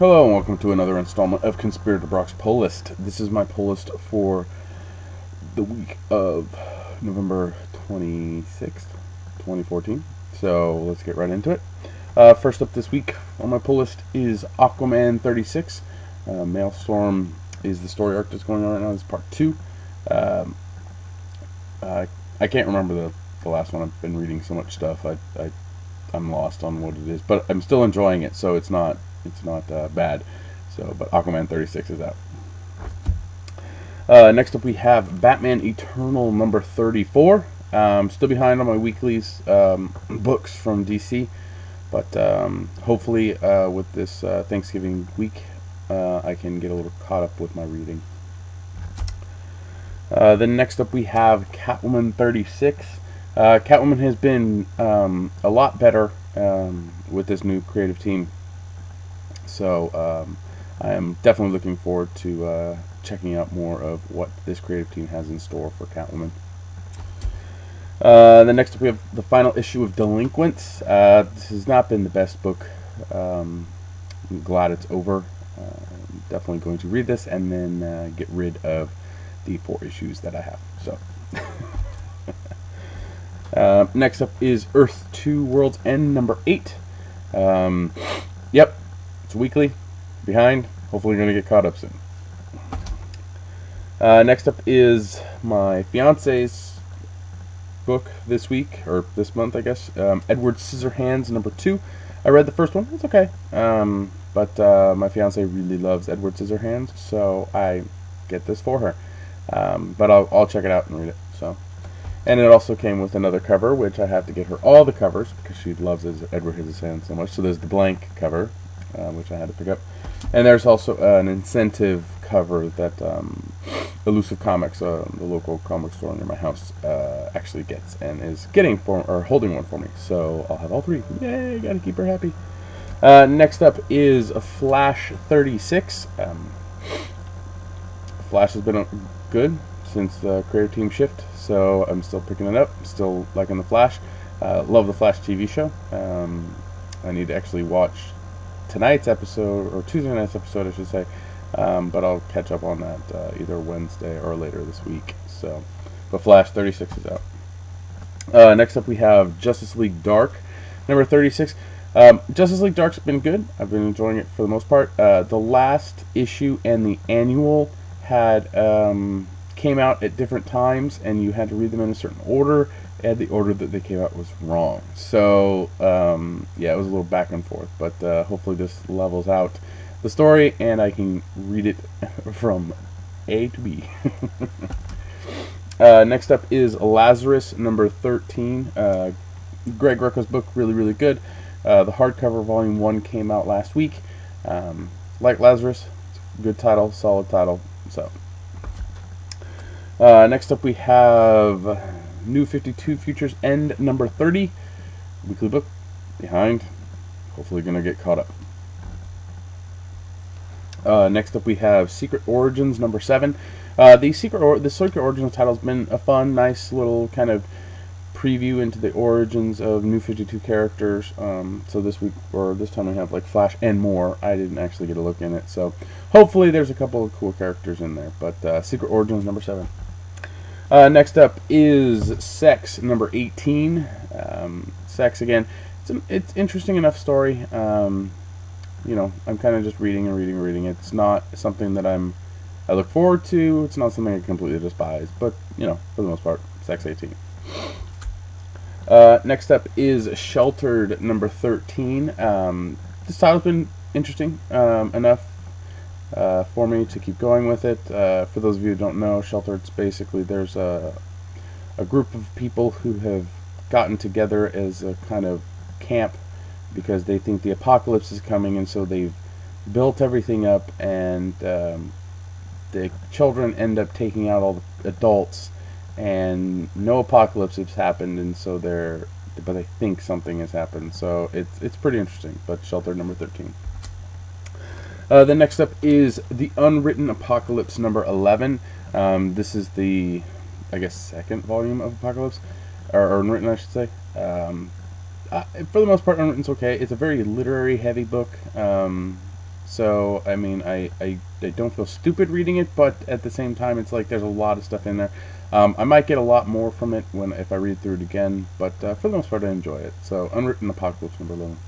Hello and welcome to another installment of Conspirator Brock's Pull List. This is my pull list for the week of November 26th, 2014. So let's get right into it. First up this week on my pull list is Aquaman 36. Maelstrom is the story arc that's going on right now. This is part 2. I can't remember the last one. I've been reading so much stuff. I'm lost on what it is, but I'm still enjoying it, so it's not bad. So, but Aquaman 36 is out. Next up, we have Batman Eternal number 34. Still behind on my weeklies books from DC, but hopefully with this Thanksgiving week, I can get a little caught up with my reading. Then next up, we have Catwoman 36. Catwoman has been a lot better with this new creative team. So I am definitely looking forward to checking out more of what this creative team has in store for Catwoman. Then next up we have the final issue of Delinquents. This has not been the best book. I'm glad it's over. I'm definitely going to read this and then get rid of the 4 issues that I have. So next up is Earth 2 World's End number 8. Yep. Weekly, behind, hopefully going to get caught up soon. Next up is my fiance's book this week, or this month I guess, Edward Scissorhands number 2. I read the first one, it's okay, but my fiance really loves Edward Scissorhands, so I get this for her, but I'll check it out and read it. So, and it also came with another cover, which I have to get her all the covers, because she loves Edward Scissorhands so much. So there's the blank cover, which I had to pick up. And there's also an incentive cover that Elusive Comics, the local comic store near my house, actually gets and is getting holding one for me. So I'll have all 3. Yay, gotta keep her happy. Next up is Flash 36. Flash has been good since the creative team shift, so I'm still picking it up. Still liking the Flash. Love the Flash TV show. I need to actually watch tonight's episode, or Tuesday night's episode I should say, but I'll catch up on that either Wednesday or later this week. So, but Flash 36 is out. Next up we have Justice League Dark number 36. Justice League Dark's been good. I've been enjoying it for the most part. The last issue and the annual had came out at different times, and you had to read them in a certain order, and the order that they came out was wrong. So, yeah, it was a little back and forth, but hopefully this levels out the story, and I can read it from A to B. Next up is Lazarus, number 13. Greg Rucka's book, really, really good. The hardcover, volume 1, came out last week. Like Lazarus, good title, solid title. So, next up we have New 52 Futures End number 30. Weekly book, behind. Hopefully going to get caught up. Next up we have Secret Origins number 7. The Secret Origins title has been a fun, nice little kind of preview into the origins of New 52 characters. So this week, or this time, we have like Flash and more. I didn't actually get a look in it, so hopefully there's a couple of cool characters in there. But Secret Origins number 7. Next up is Sex number 18. Sex again. It's interesting enough story. You know, I'm kind of just reading. It's not something that I look forward to. It's not something I completely despise. But you know, for the most part, Sex 18. Next up is Sheltered number 13. This title's been interesting enough for me to keep going with it. For those of you who don't know, Sheltered's basically there's a group of people who have gotten together as a kind of camp because they think the apocalypse is coming, and so they've built everything up, and the children end up taking out all the adults, and no apocalypse has happened, and so but they think something has happened. So it's pretty interesting. But Sheltered number 13. The next up is The Unwritten Apocalypse number 11. This is the, I guess, second volume of Apocalypse, or Unwritten, I should say. For the most part, Unwritten's okay. It's a very literary heavy book. So I mean, I don't feel stupid reading it, but at the same time, it's like there's a lot of stuff in there. I might get a lot more from it if I read through it again, but for the most part, I enjoy it. So, Unwritten Apocalypse number 11.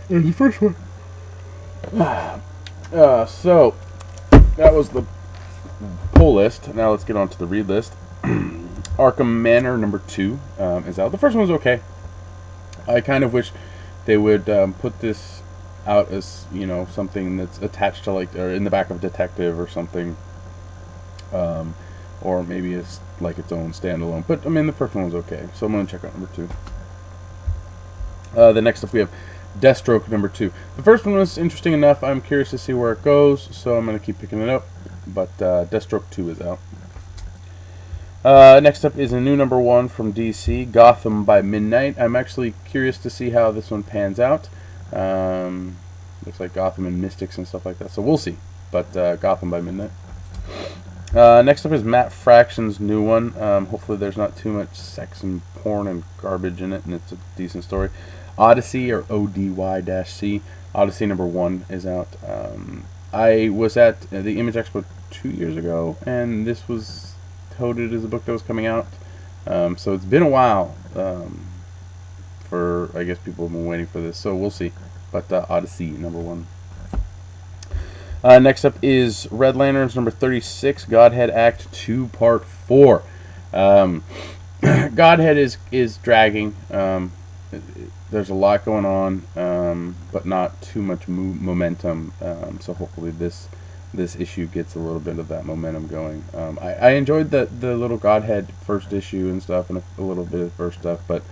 There's the first one. So that was the pull list. Now let's get on to the read list. Arkham Manor number 2 is out. The first one was okay. I kind of wish they would put this out as, you know, something that's attached to, like, or in the back of Detective or something, or maybe it's like its own standalone. But I mean, the first one was okay, so I'm gonna check out number 2. The next up we have Deathstroke number 2. The first one was interesting enough. I'm curious to see where it goes, so I'm gonna keep picking it up. But Deathstroke 2 is out. Next up is a new number 1 from DC, Gotham by Midnight. I'm actually curious to see how this one pans out. Looks like Gotham and Mystics and stuff like that, so we'll see. But Gotham by Midnight. Next up is Matt Fraction's new one. Hopefully there's not too much sex and porn and garbage in it, and it's a decent story. ODY-C, or ODY-C. ODY-C number 1 is out. I was at the Image Expo 2 years ago, and this was touted as a book that was coming out. So it's been a while for, I guess, people have been waiting for this, so we'll see. But ODY-C number 1. Next up is Red Lanterns number 36, Godhead Act 2 Part 4. Godhead is dragging. There's a lot going on, but not too much momentum. So hopefully this issue gets a little bit of that momentum going. I enjoyed the little Godhead first issue and stuff, and a little bit of first stuff, but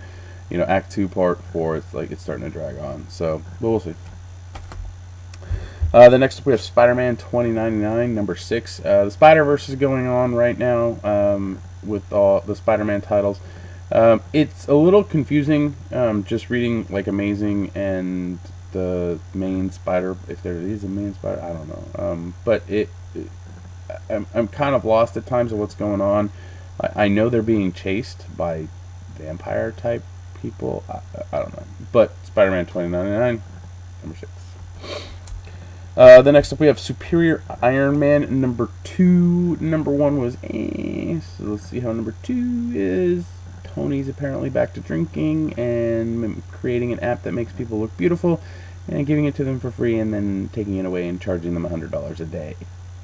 you know, Act 2 Part 4, it's starting to drag on. So we'll see. The next up we have Spider-Man 2099 number 6. The Spider-Verse is going on right now with all the Spider-Man titles. It's a little confusing just reading like Amazing and the main Spider, if there is a main Spider, I don't know. But I'm kind of lost at times of what's going on. I know they're being chased by vampire type people. I don't know. But Spider-Man 2099 number 6. The next up we have Superior Iron Man number 2. Number 1 was so let's see how number 2 is. Tony's apparently back to drinking and creating an app that makes people look beautiful and giving it to them for free and then taking it away and charging them $100 a day.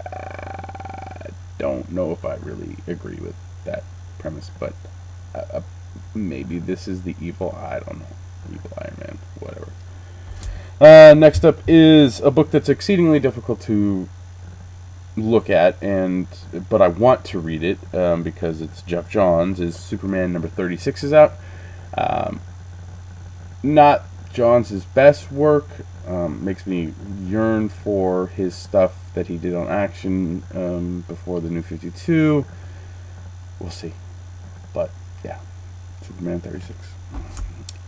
I don't know if I really agree with that premise, but maybe this is the evil, I don't know, evil Iron Man, whatever. Next up is a book that's exceedingly difficult to look at, but I want to read it because it's Jeff Johns. Is Superman number 36 is out. Not Johns' best work. Makes me yearn for his stuff that he did on Action before the New 52. We'll see. But yeah, Superman 36.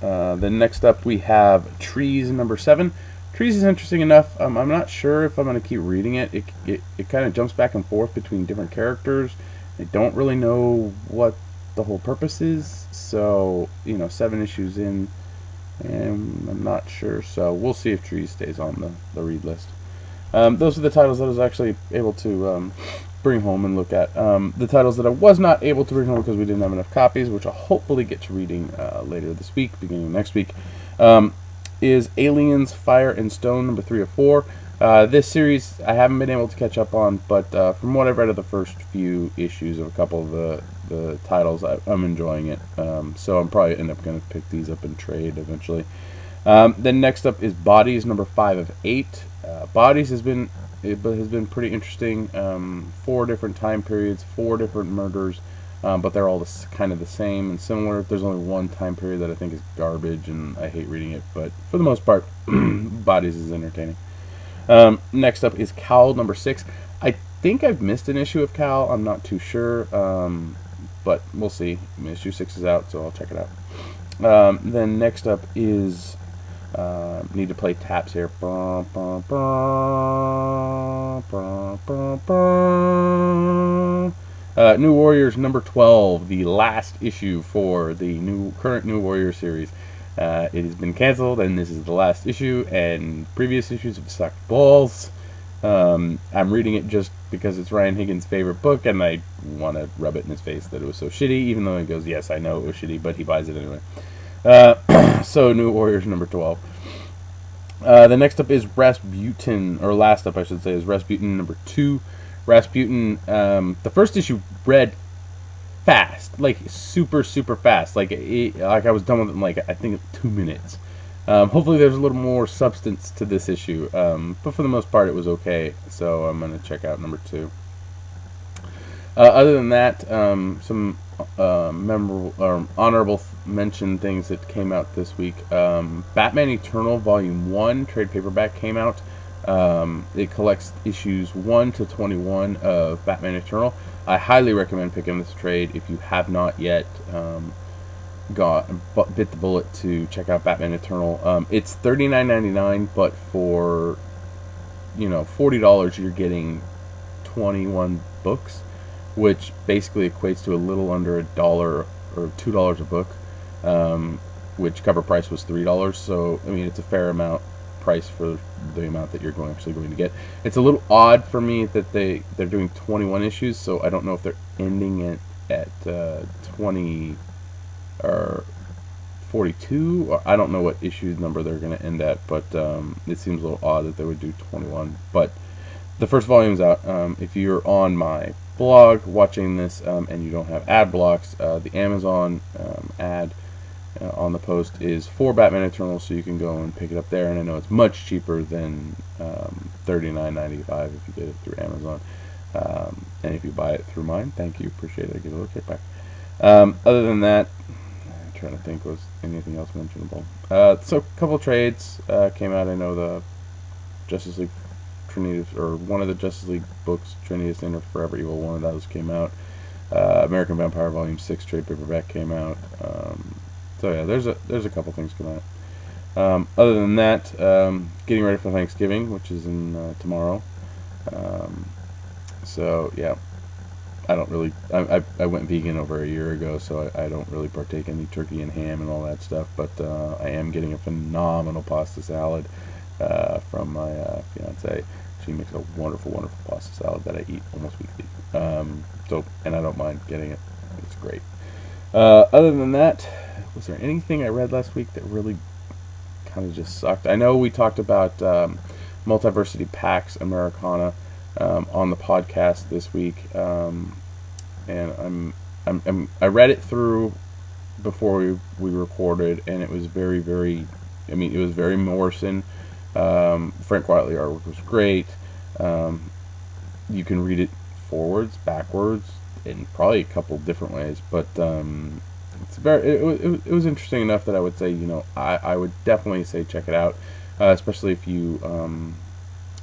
Then next up we have Trees number 7. Trees is interesting enough. I'm not sure if I'm going to keep reading it. It kind of jumps back and forth between different characters. I don't really know what the whole purpose is. So, you know, 7 issues in, and I'm not sure. So we'll see if Trees stays on the read list. Those are the titles that I was actually able to bring home and look at. The titles that I was not able to bring home because we didn't have enough copies, which I'll hopefully get to reading later this week, beginning of next week, is Aliens Fire and Stone number 3 of 4. This series I haven't been able to catch up on, but from what I've read of the first few issues of a couple of the titles, I'm enjoying it. So I'm probably end up going to pick these up and trade eventually. Then next up is Bodies number 5 of 8. Bodies has been pretty interesting. 4 different time periods, 4 different murders, but they're all kind of the same and similar. There's only one time period that I think is garbage, and I hate reading it, but for the most part, Bodies is entertaining. Next up is Cowl number 6. I think I've missed an issue of Cowl. I'm not too sure, but we'll see. Issue 6 is out, so I'll check it out. Then next up is need to play taps here. New Warriors number 12, the last issue for the current New Warrior series. It has been canceled, and this is the last issue, and previous issues have sucked balls. I'm reading it just because it's Ryan Higgins' favorite book, and I want to rub it in his face that it was so shitty, even though he goes, yes, I know it was shitty, but he buys it anyway. So, New Warriors number 12. The next up is Rasputin, or last up I should say, is Rasputin number 2. Rasputin, the first issue read fast, like super fast, like I was done with it in like I think 2 minutes. Hopefully there's a little more substance to this issue, but for the most part it was okay, so I'm going to check out number 2. Other than that, some memorable or honorable mention things that came out this week. Batman Eternal Volume 1 trade paperback came out. It collects issues 1 to 21 of Batman Eternal. I highly recommend picking this trade if you have not yet bit the bullet to check out Batman Eternal. It's $39.99, but for $40 you're getting 21 books, which basically equates to a little under $1 or $2 a book, which cover price was $3. So I mean, it's a fair amount price for the amount that you're actually going to get. It's a little odd for me that they're doing 21 issues, so I don't know if they're ending it at 20 or 42, or I don't know what issue number they're going to end at, but it seems a little odd that they would do 21. But the first volume's out. If you're on my blog watching this and you don't have ad blocks, the Amazon ad on the post is for Batman Eternal, so you can go and pick it up there, and I know it's much cheaper than $39.95 if you get it through Amazon. And if you buy it through mine, thank you, appreciate it, I get a little kickback. Other than that, I'm trying to think, was anything else mentionable? So a couple trades came out. I know the Justice League Trinity, or one of the Justice League books, Trinity Stand of Forever Evil, one of those came out. American Vampire Volume 6 trade paperback came out. So yeah, there's a couple things coming out. Other than that, getting ready for Thanksgiving, which is in tomorrow. So yeah, I don't really. I went vegan over a year ago, so I don't really partake in the turkey and ham and all that stuff. But I am getting a phenomenal pasta salad from my fiance. She makes a wonderful pasta salad that I eat almost weekly. And I don't mind getting it. It's great. Other than that, was there anything I read last week that really kind of just sucked? I know we talked about Multiversity Pax Americana on the podcast this week, and I read it through before we recorded, and it was very it was very Morrison. Frank Quitely artwork was great. You can read it forwards, backwards, in probably a couple different ways, but it was interesting enough that I would say, I would definitely say check it out, especially if you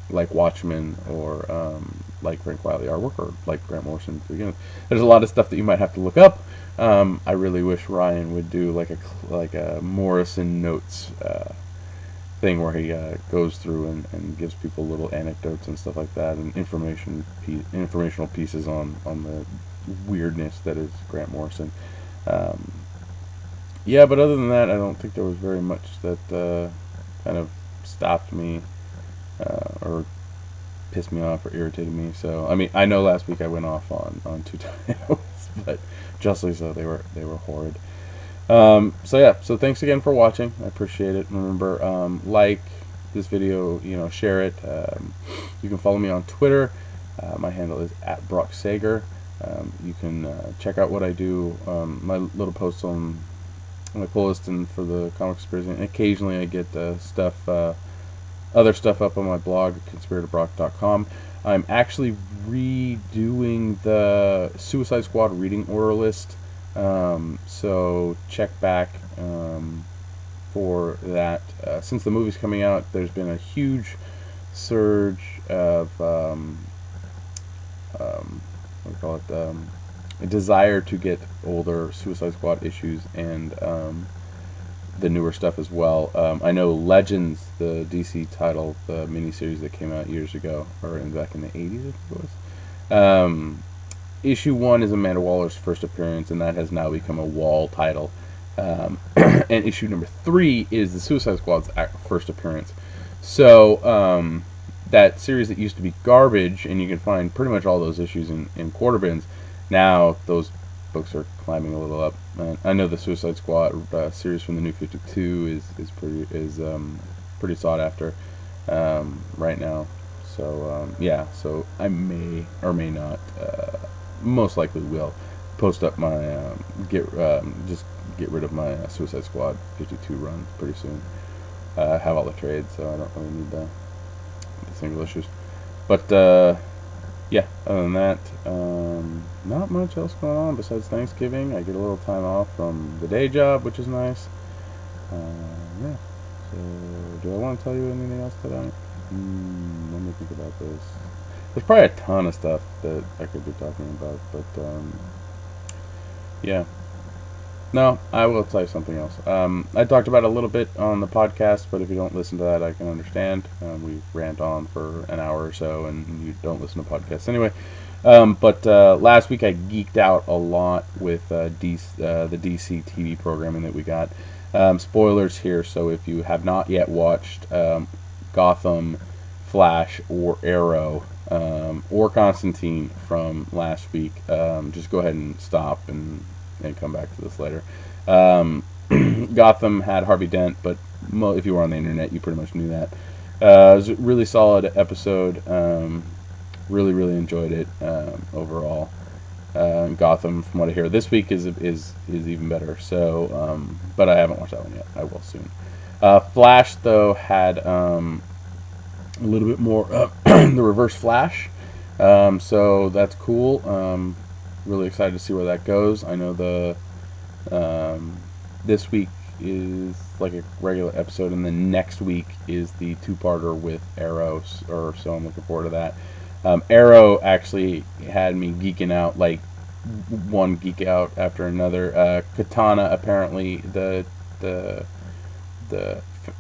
like Watchmen, or like Frank Quitely artwork, or like Grant Morrison. There's a lot of stuff that you might have to look up. I really wish Ryan would do like a Morrison notes thing where he goes through and gives people little anecdotes and stuff like that, and informational pieces on the weirdness that is Grant Morrison. Yeah, but other than that, I don't think there was very much that kind of stopped me or pissed me off or irritated me. So I mean, I know last week I went off on 2 titles, but justly so. They were horrid. So yeah, so thanks again for watching. I appreciate it. Remember, like this video, share it. You can follow me on Twitter. My handle is @BrockSager. You can check out what I do, my little posts on my playlist and for the Comic Conspiracy. And occasionally I get other stuff up on my blog at conspiratorbrock.com. I'm actually redoing the Suicide Squad reading order list. So check back for that. Since the movie's coming out, there's been a huge surge of a desire to get older Suicide Squad issues and the newer stuff as well. I know Legends, the DC title, the miniseries that came out years ago, or back in the 80s, I think it was. Issue 1 is Amanda Waller's first appearance, and that has now become a wall title. And issue number 3 is the Suicide Squad's first appearance. So that series that used to be garbage, and you can find pretty much all those issues in quarter bins. Now those books are climbing a little up. I know the Suicide Squad series from the New 52 is pretty sought after right now. So yeah, so I may or may not, most likely will post up my just get rid of my Suicide Squad 52 run pretty soon. I have all the trades, so I don't really need the single issues. But yeah, other than that, not much else going on besides Thanksgiving. I get a little time off from the day job, which is nice. Yeah. So, do I want to tell you anything else tonight? Let me think about this. There's probably a ton of stuff that I could be talking about, but yeah. No, I will tell you something else. I talked about it a little bit on the podcast, but if you don't listen to that, I can understand. We rant on for an hour or so, and you don't listen to podcasts anyway. But last week I geeked out a lot with the DC TV programming that we got. Spoilers here, so if you have not yet watched Gotham, Flash, or Arrow, or Constantine from last week, just go ahead and stop and come back to this later. Gotham had Harvey Dent, but if you were on the internet, you pretty much knew that. It was a really solid episode. Really enjoyed it overall. Gotham, from what I hear, this week is even better. So, but I haven't watched that one yet. I will soon. Flash though had a little bit more the Reverse Flash, so that's cool. Really excited to see where that goes. I know this week is like a regular episode, and then next week is the 2-parter with Arrow, or so I'm looking forward to that. Arrow actually had me geeking out, like one geek out after another. Katana, apparently the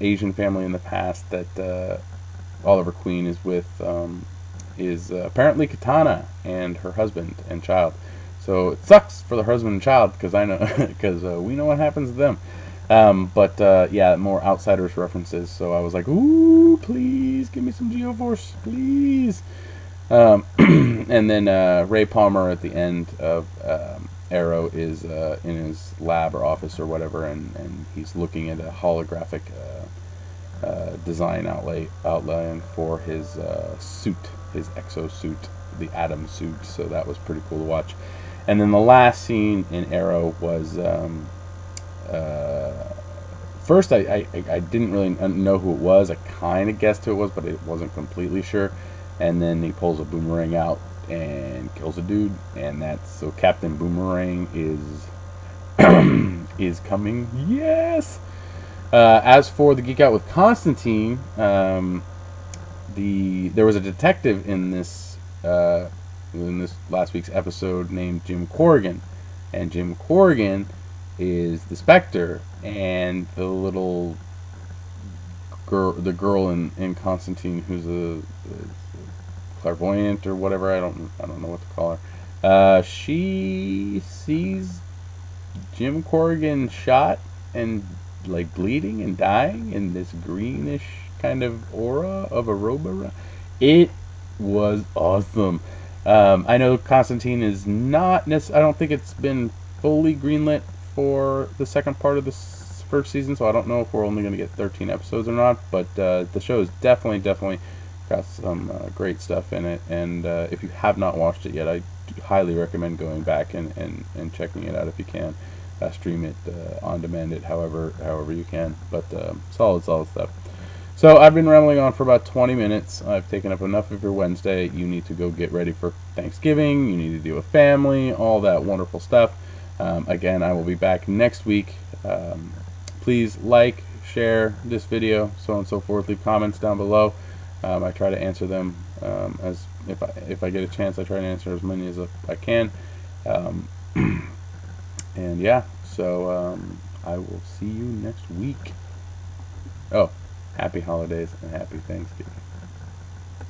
Asian family in the past that Oliver Queen is with is apparently Katana and her husband and child. So it sucks for the husband and child, because I know because we know what happens to them. But yeah, more Outsiders references. So I was like, ooh, please give me some Geoforce, please. And then Ray Palmer at the end of Arrow is in his lab or office or whatever, and he's looking at a holographic design outline for his suit, his exosuit, the Atom suit. So that was pretty cool to watch. And then the last scene in Arrow was first I didn't really know who it was. I kind of guessed who it was, but I wasn't completely sure. And then he pulls a boomerang out and kills a dude, and that's so Captain Boomerang is coming. Yes. As for the geek out with Constantine, there was a detective in this last week's episode named Jim Corrigan, and Jim Corrigan is the Spectre, and the little girl in Constantine, who's a clairvoyant or whatever, I don't know what to call her. She sees Jim Corrigan shot and like bleeding and dying in this greenish kind of aura of a robe. It was awesome. I know Constantine is not necessarily, I don't think it's been fully greenlit for the second part of this first season, so I don't know if we're only going to get 13 episodes or not, but the show is definitely got some great stuff in it, and if you have not watched it yet, I highly recommend going back and checking it out if you can. Stream it, on demand it, however you can, but solid stuff. So I've been rambling on for about 20 minutes. I've taken up enough of your Wednesday. You need to go get ready for Thanksgiving. You need to deal with family, all that wonderful stuff. Again, I will be back next week. Please like, share this video, so on and so forth. Leave comments down below. I try to answer them as if I get a chance. I try to answer as many as I can. And yeah, so I will see you next week. Oh, happy holidays and happy Thanksgiving.